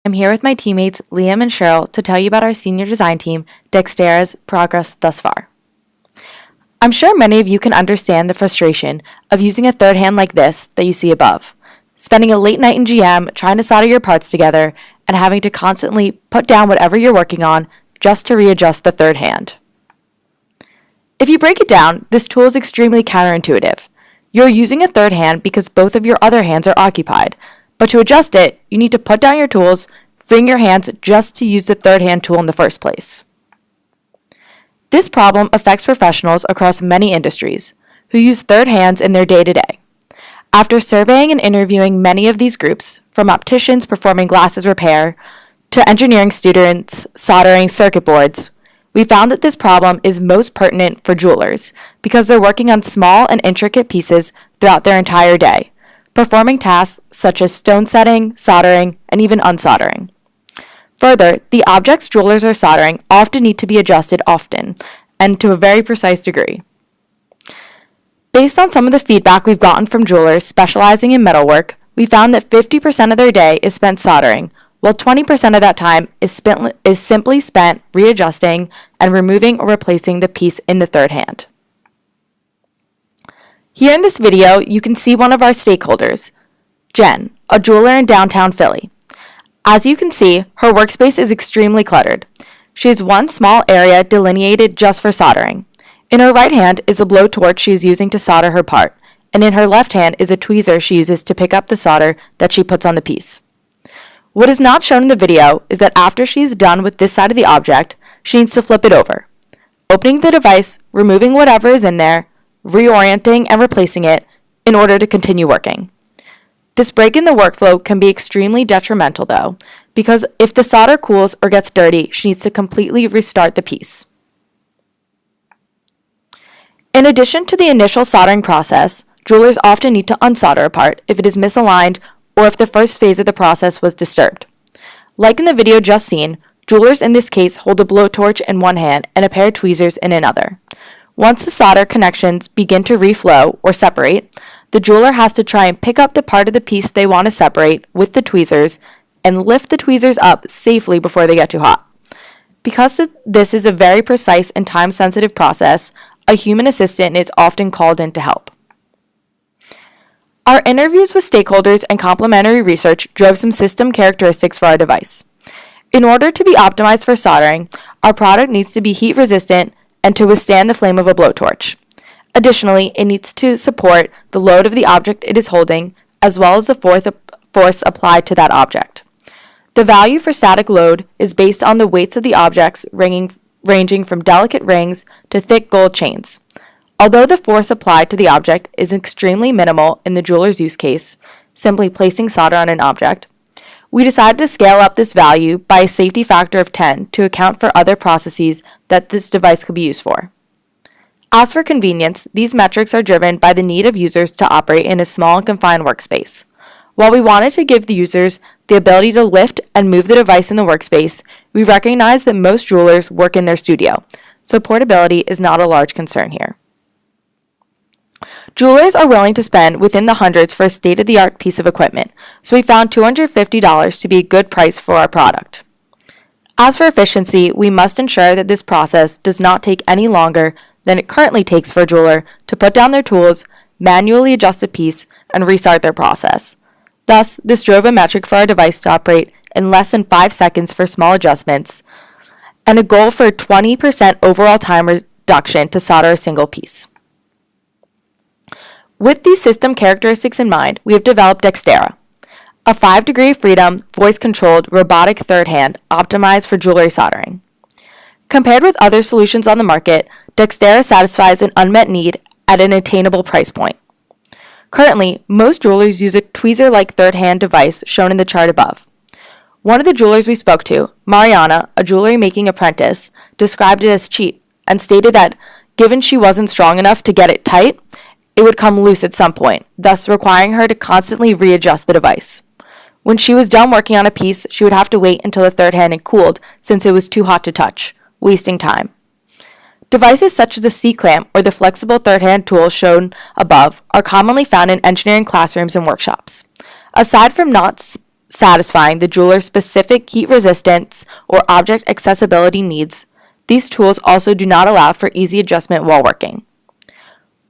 I'm here with my teammates Liam and Cheryl to tell you about our senior design team, Dextera's progress thus far. I'm sure many of you can understand the frustration of using a third hand like this that you see above, spending a late night in GM trying to solder your parts together and having to constantly put down whatever you're working on just to readjust the third hand. If you break it down, this tool is extremely counterintuitive. You're using a third hand because both of your other hands are occupied, but to adjust it, you need to put down your tools, freeing your hands just to use the third hand tool in the first place. This problem affects professionals across many industries who use third hands in their day-to-day. After surveying and interviewing many of these groups, from opticians performing glasses repair to engineering students soldering circuit boards, we found that this problem is most pertinent for jewelers because they're working on small and intricate pieces throughout their entire day, performing tasks such as stone setting, soldering, and even unsoldering. Further, the objects jewelers are soldering often need to be adjusted often and to a very precise degree. Based on some of the feedback we've gotten from jewelers specializing in metalwork, we found that 50% of their day is spent soldering, while 20% of that time is simply spent readjusting and removing or replacing the piece in the third hand. Here in this video, you can see one of our stakeholders, Jen, a jeweler in downtown Philly. As you can see, her workspace is extremely cluttered. She has one small area delineated just for soldering. In her right hand is a blowtorch she is using to solder her part, and in her left hand is a tweezer she uses to pick up the solder that she puts on the piece. What is not shown in the video is that after she is done with this side of the object, she needs to flip it over, opening the device, removing whatever is in there, reorienting and replacing it in order to continue working. This break in the workflow can be extremely detrimental though, because if the solder cools or gets dirty, she needs to completely restart the piece. In addition to the initial soldering process, jewelers often need to unsolder a part if it is misaligned or if the first phase of the process was disturbed. Like in the video just seen, jewelers in this case hold a blowtorch in one hand and a pair of tweezers in another. Once the solder connections begin to reflow or separate, the jeweler has to try and pick up the part of the piece they want to separate with the tweezers and lift the tweezers up safely before they get too hot. Because this is a very precise and time-sensitive process, a human assistant is often called in to help. Our interviews with stakeholders and complementary research drove some system characteristics for our device. In order to be optimized for soldering, our product needs to be heat resistant and to withstand the flame of a blowtorch. Additionally, it needs to support the load of the object it is holding, as well as the force applied to that object. The value for static load is based on the weights of the objects ranging from delicate rings to thick gold chains. Although the force applied to the object is extremely minimal in the jeweler's use case, simply placing solder on an object, we decided to scale up this value by a safety factor of 10 to account for other processes that this device could be used for. As for convenience, these metrics are driven by the need of users to operate in a small and confined workspace. While we wanted to give the users the ability to lift and move the device in the workspace, we recognize that most jewelers work in their studio, so portability is not a large concern here. Jewelers are willing to spend within the hundreds for a state-of-the-art piece of equipment, so we found $250 to be a good price for our product. As for efficiency, we must ensure that this process does not take any longer than it currently takes for a jeweler to put down their tools, manually adjust a piece, and restart their process. Thus, this drove a metric for our device to operate in less than 5 seconds for small adjustments, and a goal for a 20% overall time reduction to solder a single piece. With these system characteristics in mind, we have developed Dextera, a 5-degree freedom, voice-controlled, robotic third hand optimized for jewelry soldering. Compared with other solutions on the market, Dextera satisfies an unmet need at an attainable price point. Currently, most jewelers use a tweezer-like third-hand device shown in the chart above. One of the jewelers we spoke to, Mariana, a jewelry-making apprentice, described it as cheap and stated that, given she wasn't strong enough to get it tight, it would come loose at some point, thus requiring her to constantly readjust the device. When she was done working on a piece, she would have to wait until the third hand had cooled since it was too hot to touch, wasting time. Devices such as the C-clamp or the flexible third-hand tool shown above are commonly found in engineering classrooms and workshops. Aside from not satisfying the jeweler's specific heat resistance or object accessibility needs, these tools also do not allow for easy adjustment while working.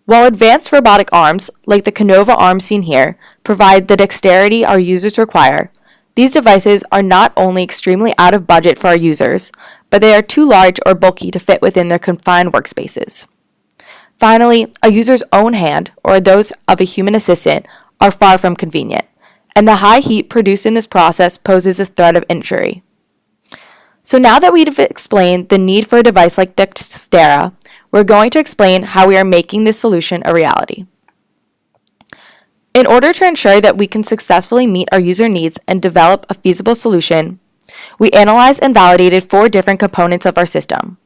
While advanced robotic arms, like the Canova arm seen here, provide the dexterity our users require, these devices are not only extremely out of budget for our users, but they are too large or bulky to fit within their confined workspaces. Finally, a user's own hand, or those of a human assistant, are far from convenient, and the high heat produced in this process poses a threat of injury. So now that we've explained the need for a device like Dextera, we're going to explain how we are making this solution a reality. In order to ensure that we can successfully meet our user needs and develop a feasible solution, we analyzed and validated 4 different components of our system: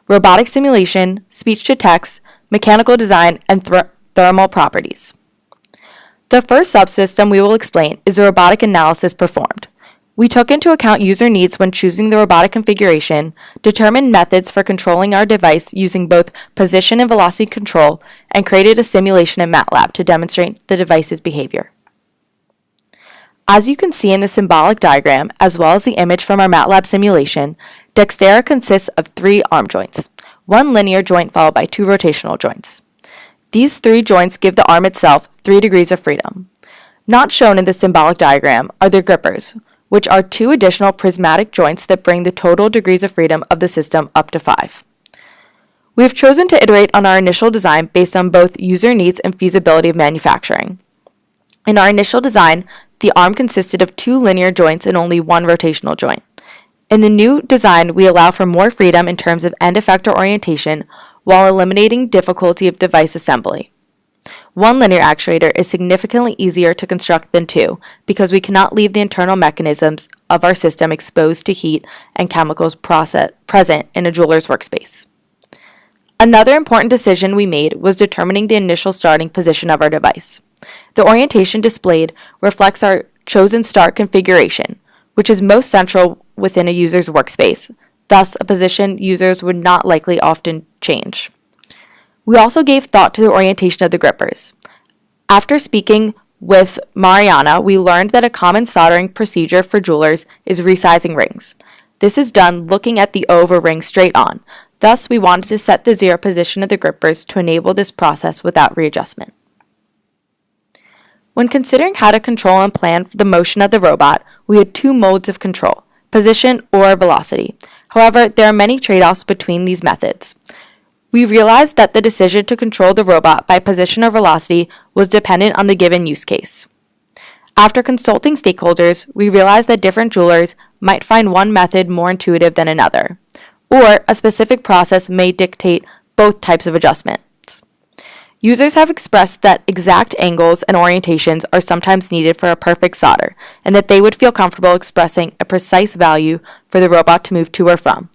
robotic simulation, speech-to-text, mechanical design, and thermal properties. The first subsystem we will explain is the robotic analysis performed. We took into account user needs when choosing the robotic configuration, determined methods for controlling our device using both position and velocity control, and created a simulation in MATLAB to demonstrate the device's behavior. As you can see in the symbolic diagram, as well as the image from our MATLAB simulation, Dextera consists of 3 arm joints, 1 linear joint followed by 2 rotational joints. These 3 joints give the arm itself 3 degrees of freedom. Not shown in the symbolic diagram are the grippers, which are 2 additional prismatic joints that bring the total degrees of freedom of the system up to 5. We have chosen to iterate on our initial design based on both user needs and feasibility of manufacturing. In our initial design, the arm consisted of 2 linear joints and only 1 rotational joint. In the new design, we allow for more freedom in terms of end effector orientation while eliminating difficulty of device assembly. 1 linear actuator is significantly easier to construct than 2 because we cannot leave the internal mechanisms of our system exposed to heat and chemicals present in a jeweler's workspace. Another important decision we made was determining the initial starting position of our device. The orientation displayed reflects our chosen start configuration, which is most central within a user's workspace. Thus, a position users would not likely often change. We also gave thought to the orientation of the grippers. After speaking with Mariana, we learned that a common soldering procedure for jewelers is resizing rings. This is done looking at the O of a ring straight on. Thus, we wanted to set the 0 position of the grippers to enable this process without readjustment. When considering how to control and plan for the motion of the robot, we had 2 modes of control: position or velocity. However, there are many trade-offs between these methods. We realized that the decision to control the robot by position or velocity was dependent on the given use case. After consulting stakeholders, we realized that different jewelers might find one method more intuitive than another, or a specific process may dictate both types of adjustments. Users have expressed that exact angles and orientations are sometimes needed for a perfect solder, and that they would feel comfortable expressing a precise value for the robot to move to or from.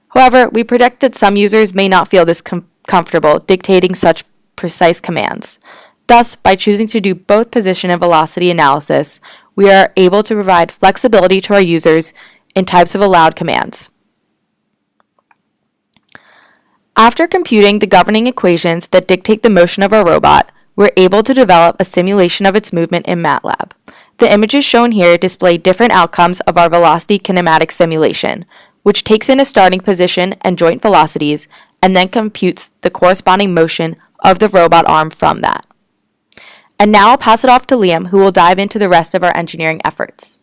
However, we predict that some users may not feel this comfortable dictating such precise commands. Thus, by choosing to do both position and velocity analysis, we are able to provide flexibility to our users in types of allowed commands. After computing the governing equations that dictate the motion of our robot, we're able to develop a simulation of its movement in MATLAB. The images shown here display different outcomes of our velocity kinematic simulation, which takes in a starting position and joint velocities, and then computes the corresponding motion of the robot arm from that. And now I'll pass it off to Liam, who will dive into the rest of our engineering efforts.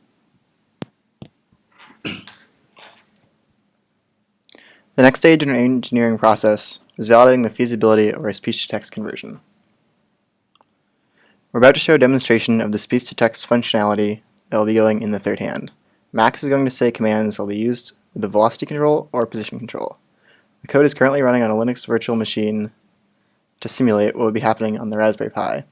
The next stage in our engineering process is validating the feasibility of our speech-to-text conversion. We're about to show a demonstration of the speech-to-text functionality that will be going in the third hand. Max is going to say commands that will be used with the velocity control or position control. The code is currently running on a Linux virtual machine to simulate what would be happening on the Raspberry Pi.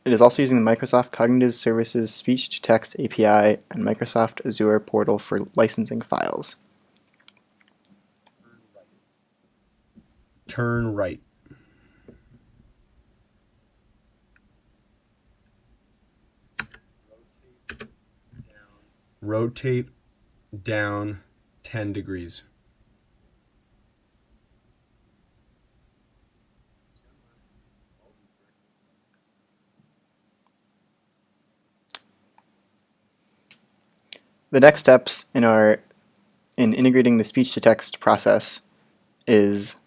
It is also using the Microsoft Cognitive Services Speech-to-Text API and Microsoft Azure portal for licensing files. Turn right. Rotate down 10 degrees. The next steps in integrating the speech-to-text process is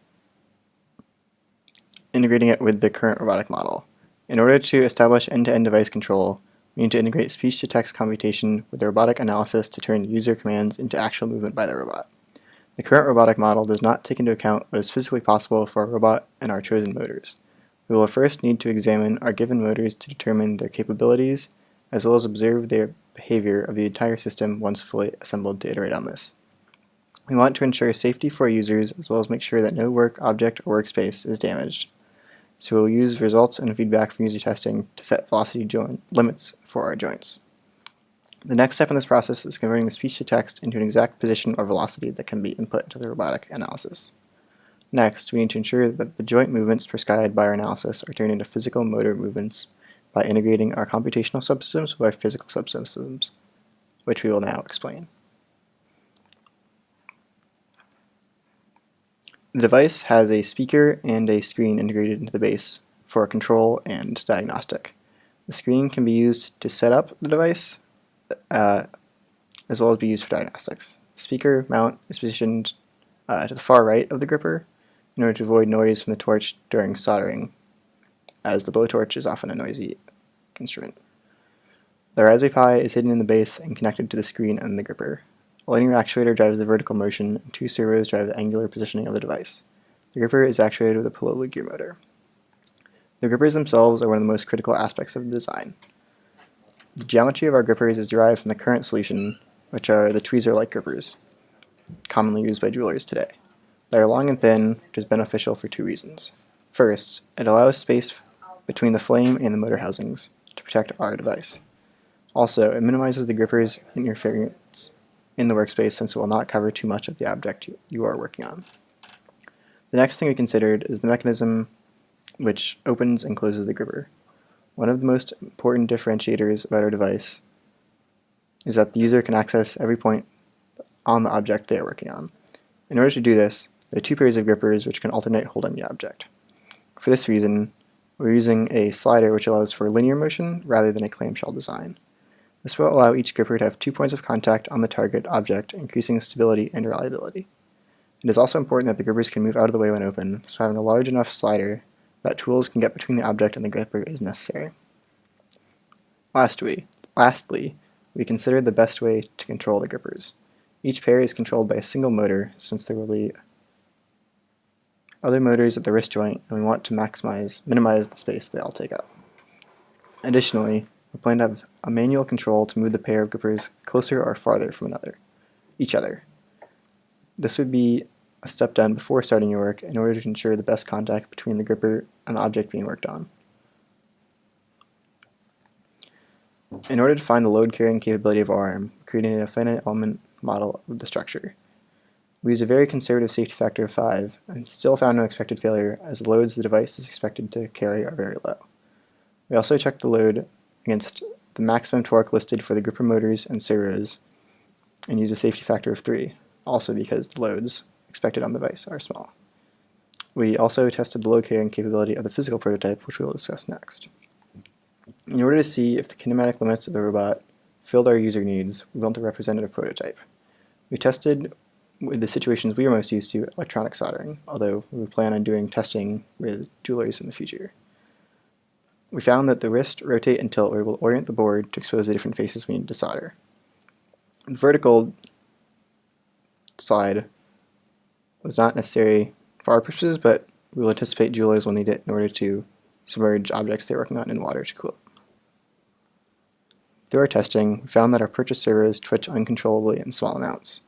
integrating it with the current robotic model. In order to establish end-to-end device control, we need to integrate speech-to-text computation with the robotic analysis to turn user commands into actual movement by the robot. The current robotic model does not take into account what is physically possible for a robot and our chosen motors. We will first need to examine our given motors to determine their capabilities, as well as observe their behavior of the entire system once fully assembled to iterate on this. We want to ensure safety for our users, as well as make sure that no work, object, or workspace is damaged. So we'll use results and feedback from user testing to set velocity limits for our joints. The next step in this process is converting the speech-to-text into an exact position or velocity that can be input into the robotic analysis. Next, we need to ensure that the joint movements prescribed by our analysis are turned into physical motor movements by integrating our computational subsystems with our physical subsystems, which we will now explain. The device has a speaker and a screen integrated into the base for control and diagnostic. The screen can be used to set up the device, as well as be used for diagnostics. The speaker mount is positioned to the far right of the gripper in order to avoid noise from the torch during soldering, as the blowtorch is often a noisy instrument. The Raspberry Pi is hidden in the base and connected to the screen and the gripper. A linear actuator drives the vertical motion, and 2 servos drive the angular positioning of the device. The gripper is actuated with a pulley gear motor. The grippers themselves are one of the most critical aspects of the design. The geometry of our grippers is derived from the current solution, which are the tweezer-like grippers, commonly used by jewelers today. They are long and thin, which is beneficial for 2 reasons. First, it allows space between the flame and the motor housings to protect our device. Also, it minimizes the gripper's interference in the workspace since it will not cover too much of the object you are working on. The next thing we considered is the mechanism which opens and closes the gripper. One of the most important differentiators about our device is that the user can access every point on the object they are working on. In order to do this, there are 2 pairs of grippers which can alternate holding the object. For this reason, we're using a slider which allows for linear motion rather than a clamshell design. This will allow each gripper to have 2 points of contact on the target object, increasing stability and reliability. It is also important that the grippers can move out of the way when open, so having a large enough slider that tools can get between the object and the gripper is necessary. Lastly, we considered the best way to control the grippers. Each pair is controlled by a single motor, since there will be other motors at the wrist joint, and we want to minimize the space they all take up. Additionally, we plan to have a manual control to move the pair of grippers closer or farther from each other. This would be a step done before starting your work in order to ensure the best contact between the gripper and the object being worked on. In order to find the load carrying capability of our arm, we created a finite element model of the structure. We used a very conservative safety factor of 5 and still found no expected failure, as the loads the device is expected to carry are very low. We also checked the load against the maximum torque listed for the gripper motors and servos and used a safety factor of 3, also because the loads expected on the device are small. We also tested the load carrying capability of the physical prototype, which we will discuss next. In order to see if the kinematic limits of the robot filled our user needs, we built a representative prototype. We tested with the situations we are most used to, electronic soldering, although we plan on doing testing with jewelers in the future. We found that the wrist, rotate, and tilt will orient the board to expose the different faces we need to solder. The vertical slide was not necessary for our purposes, but we will anticipate jewelers will need it in order to submerge objects they're working on in water to cool it. Through our testing, we found that our purchase servos twitch uncontrollably in small amounts,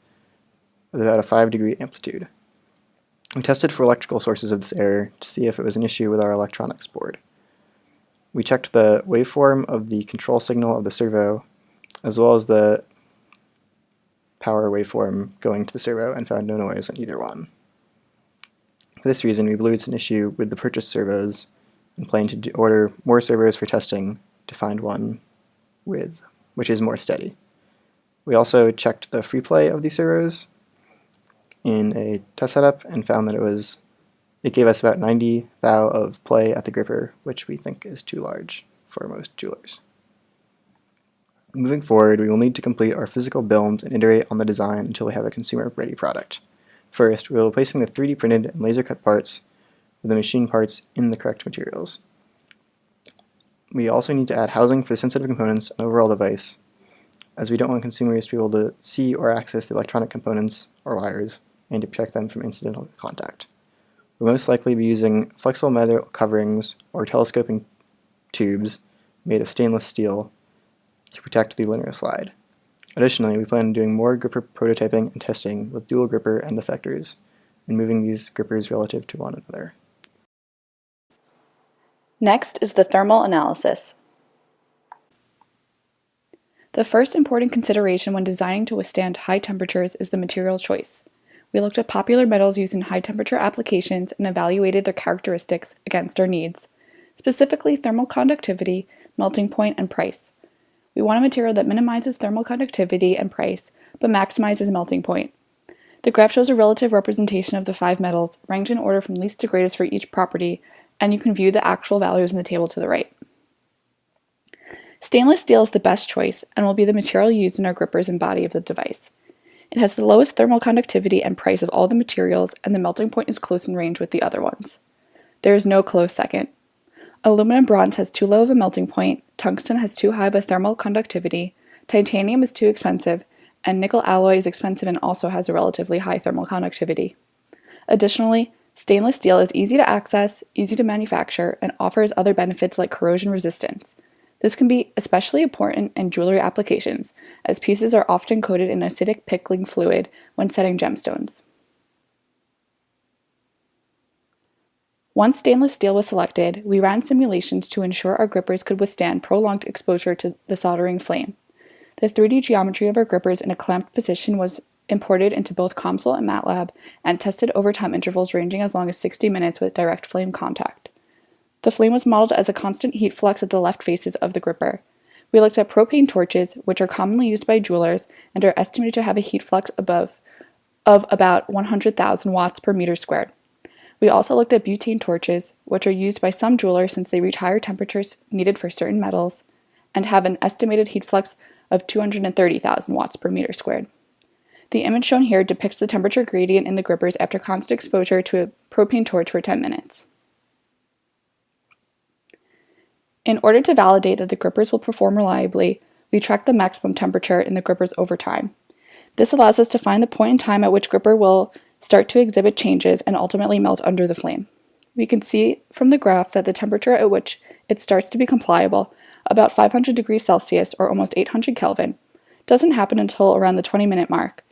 with about a 5-degree amplitude. We tested for electrical sources of this error to see if it was an issue with our electronics board. We checked the waveform of the control signal of the servo, as well as the power waveform going to the servo, and found no noise on either one. For this reason, we believe it's an issue with the purchase servos and plan to order more servos for testing to find one which is more steady. We also checked the free play of these servos in a test setup and found that it gave us about 90 thou of play at the gripper, which we think is too large for most jewelers. Moving forward, we will need to complete our physical build and iterate on the design until we have a consumer-ready product. First, we will be placing the 3D printed and laser cut parts with the machine parts in the correct materials. We also need to add housing for the sensitive components and overall device, as we don't want consumers to be able to see or access the electronic components or wires, and to protect them from incidental contact. We'll most likely be using flexible metal coverings or telescoping tubes made of stainless steel to protect the linear slide. Additionally, we plan on doing more gripper prototyping and testing with dual gripper end effectors, and moving these grippers relative to one another. Next is the thermal analysis. The first important consideration when designing to withstand high temperatures is the material choice. We looked at popular metals used in high temperature applications and evaluated their characteristics against our needs, specifically thermal conductivity, melting point, and price. We want a material that minimizes thermal conductivity and price, but maximizes melting point. The graph shows a relative representation of the 5 metals, ranked in order from least to greatest for each property, and you can view the actual values in the table to the right. Stainless steel is the best choice and will be the material used in our grippers and body of the device. It has the lowest thermal conductivity and price of all the materials, and the melting point is close in range with the other ones. There is no close second. Aluminum bronze has too low of a melting point, tungsten has too high of a thermal conductivity, titanium is too expensive, and nickel alloy is expensive and also has a relatively high thermal conductivity. Additionally, stainless steel is easy to access, easy to manufacture, and offers other benefits like corrosion resistance. This can be especially important in jewelry applications, as pieces are often coated in acidic pickling fluid when setting gemstones. Once stainless steel was selected, we ran simulations to ensure our grippers could withstand prolonged exposure to the soldering flame. The 3D geometry of our grippers in a clamped position was imported into both COMSOL and MATLAB and tested over time intervals ranging as long as 60 minutes with direct flame contact. The flame was modeled as a constant heat flux at the left faces of the gripper. We looked at propane torches, which are commonly used by jewelers and are estimated to have a heat flux of about 100,000 watts per meter squared. We also looked at butane torches, which are used by some jewelers since they reach higher temperatures needed for certain metals, and have an estimated heat flux of 230,000 watts per meter squared. The image shown here depicts the temperature gradient in the grippers after constant exposure to a propane torch for 10 minutes. In order to validate that the grippers will perform reliably, we track the maximum temperature in the grippers over time. This allows us to find the point in time at which gripper will start to exhibit changes and ultimately melt under the flame. We can see from the graph that the temperature at which it starts to become pliable, about 500 degrees Celsius or almost 800 Kelvin, doesn't happen until around the 20-minute mark.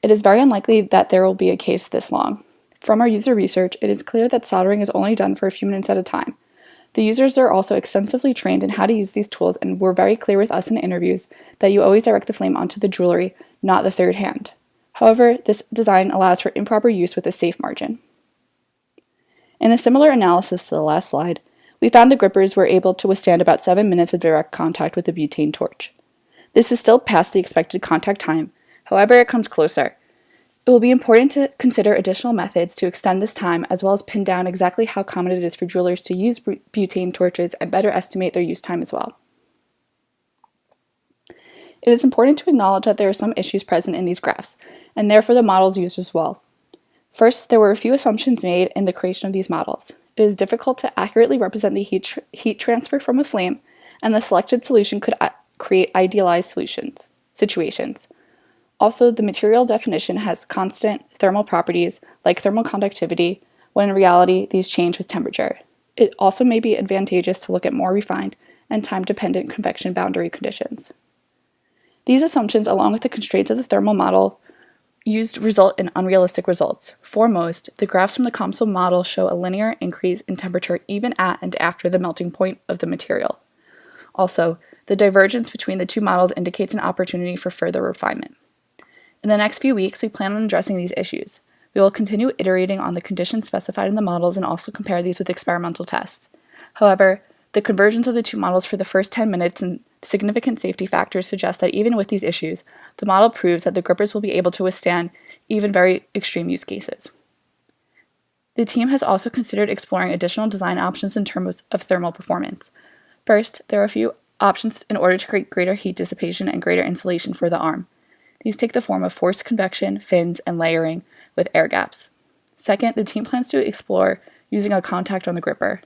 It is very unlikely that there will be a case this long. From our user research, it is clear that soldering is only done for a few minutes at a time. The users are also extensively trained in how to use these tools and were very clear with us in interviews that you always direct the flame onto the jewelry, not the third hand. However, this design allows for improper use with a safe margin. In a similar analysis to the last slide, we found the grippers were able to withstand about 7 minutes of direct contact with a butane torch. This is still past the expected contact time, however it comes closer. It will be important to consider additional methods to extend this time, as well as pin down exactly how common it is for jewelers to use butane torches and better estimate their use time as well. It is important to acknowledge that there are some issues present in these graphs, and therefore the models used as well. First, there were a few assumptions made in the creation of these models. It is difficult to accurately represent the heat transfer from a flame, and the selected solution could create idealized situations. Also, the material definition has constant thermal properties, like thermal conductivity, when in reality these change with temperature. It also may be advantageous to look at more refined and time-dependent convection boundary conditions. These assumptions, along with the constraints of the thermal model used, result in unrealistic results. Foremost, the graphs from the COMSOL model show a linear increase in temperature even at and after the melting point of the material. Also, the divergence between the two models indicates an opportunity for further refinement. In the next few weeks, we plan on addressing these issues. We will continue iterating on the conditions specified in the models and also compare these with experimental tests. However, the convergence of the two models for the first 10 minutes and significant safety factors suggest that even with these issues, the model proves that the grippers will be able to withstand even very extreme use cases. The team has also considered exploring additional design options in terms of thermal performance. First, there are a few options in order to create greater heat dissipation and greater insulation for the arm. These take the form of forced convection, fins, and layering with air gaps. Second, the team plans to explore using a contact on the gripper.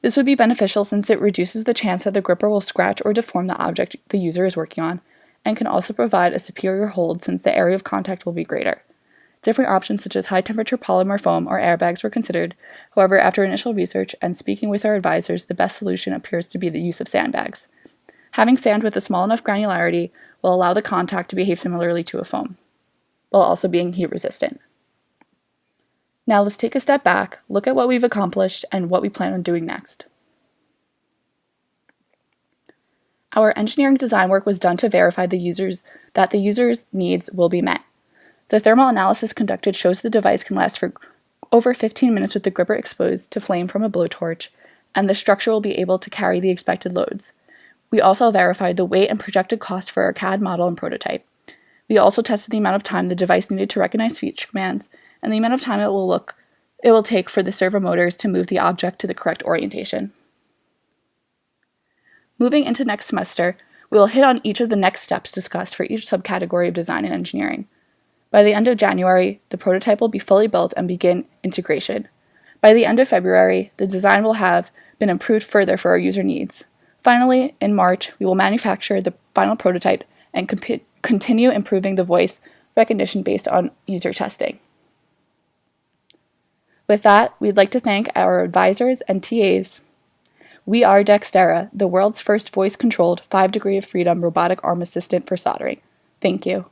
This would be beneficial since it reduces the chance that the gripper will scratch or deform the object the user is working on, and can also provide a superior hold since the area of contact will be greater. Different options such as high-temperature polymer foam or airbags were considered. However, after initial research and speaking with our advisors, the best solution appears to be the use of sandbags. Having sand with a small enough granularity will allow the contact to behave similarly to a foam, while also being heat-resistant. Now let's take a step back, look at what we've accomplished, and what we plan on doing next. Our engineering design work was done to verify that the user's needs will be met. The thermal analysis conducted shows the device can last for over 15 minutes with the gripper exposed to flame from a blowtorch, and the structure will be able to carry the expected loads. We also verified the weight and projected cost for our CAD model and prototype. We also tested the amount of time the device needed to recognize speech commands, and the amount of time it will take for the servo motors to move the object to the correct orientation. Moving into next semester, we will hit on each of the next steps discussed for each subcategory of design and engineering. By the end of January, the prototype will be fully built and begin integration. By the end of February, the design will have been improved further for our user needs. Finally, in March, we will manufacture the final prototype and continue improving the voice recognition based on user testing. With that, we'd like to thank our advisors and TAs. We are Dextera, the world's first voice-controlled 5-degree of freedom robotic arm assistant for soldering. Thank you.